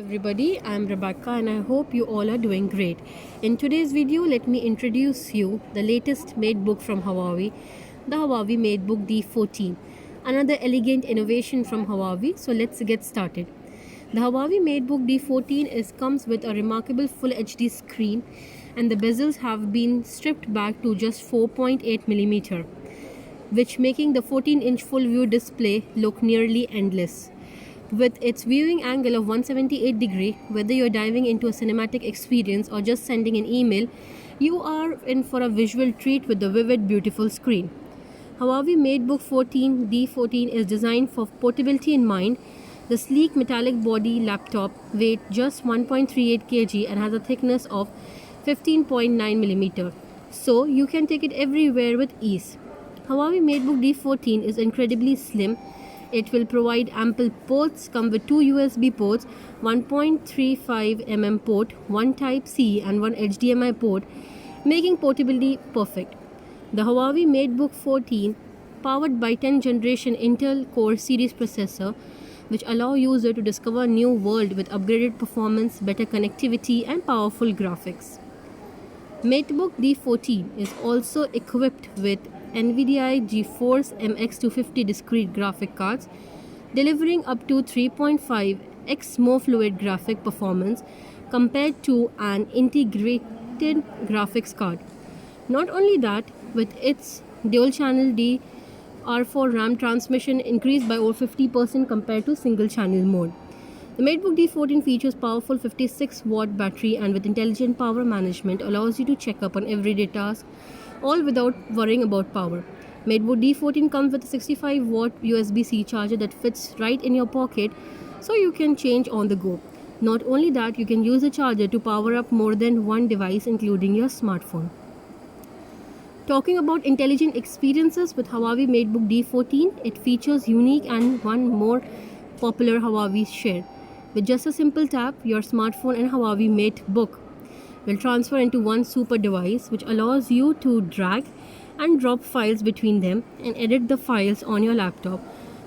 everybody, I'm Rebecca and I hope you all are doing great. In today's video, let me introduce you the latest MateBook from Huawei, the Huawei MateBook D14. Another elegant innovation from Huawei, so let's get started. The Huawei MateBook D14 comes with a remarkable Full HD screen and the bezels have been stripped back to just 4.8mm, which making the 14-inch full view display look nearly endless. With its viewing angle of 178 degree, whether you're diving into a cinematic experience or just sending an email, you are in for a visual treat with the vivid, beautiful screen. Huawei MateBook D14 is designed for portability in mind. The sleek metallic body laptop weighs just 1.38 kg and has a thickness of 15.9mm, so you can take it everywhere with ease. Huawei MateBook D14 is incredibly slim. It will provide ample ports, come with 2 USB ports, 1.35mm port, 1 Type-C and 1 HDMI port, making portability perfect. The Huawei MateBook 14 powered by 10th generation Intel Core series processor, which allow user to discover a new world with upgraded performance, better connectivity and powerful graphics. MateBook D14 is also equipped with NVIDIA GeForce MX250 discrete graphic cards, delivering up to 3.5x more fluid graphic performance compared to an integrated graphics card. Not only that, with its dual-channel DDR4 RAM transmission increased by over 50% compared to single-channel mode. The MateBook D14 features powerful 56-watt battery and with intelligent power management allows you to check up on everyday tasks, all without worrying about power. MateBook D14 comes with a 65-watt USB-C charger that fits right in your pocket, so you can change on the go. Not only that, you can use the charger to power up more than one device including your smartphone. Talking about intelligent experiences with Huawei MateBook D14, it features unique and one more popular Huawei share. With just a simple tap, your smartphone and Huawei MateBook will transfer into one super device, which allows you to drag and drop files between them and edit the files on your laptop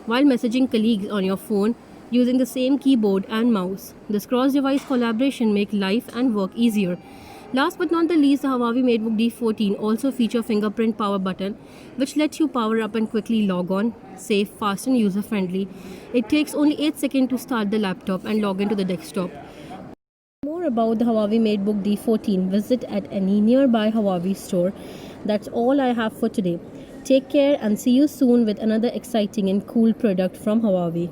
while messaging colleagues on your phone using the same keyboard and mouse. This cross-device collaboration makes life and work easier. Last but not the least, the Huawei MateBook D14 also features fingerprint power button, which lets you power up and quickly log on. Safe, fast and user-friendly. It takes only 8 seconds to start the laptop and log into the desktop. More about the Huawei MateBook D14, visit at any nearby Huawei store. That's all I have for today. Take care and see you soon with another exciting and cool product from Huawei.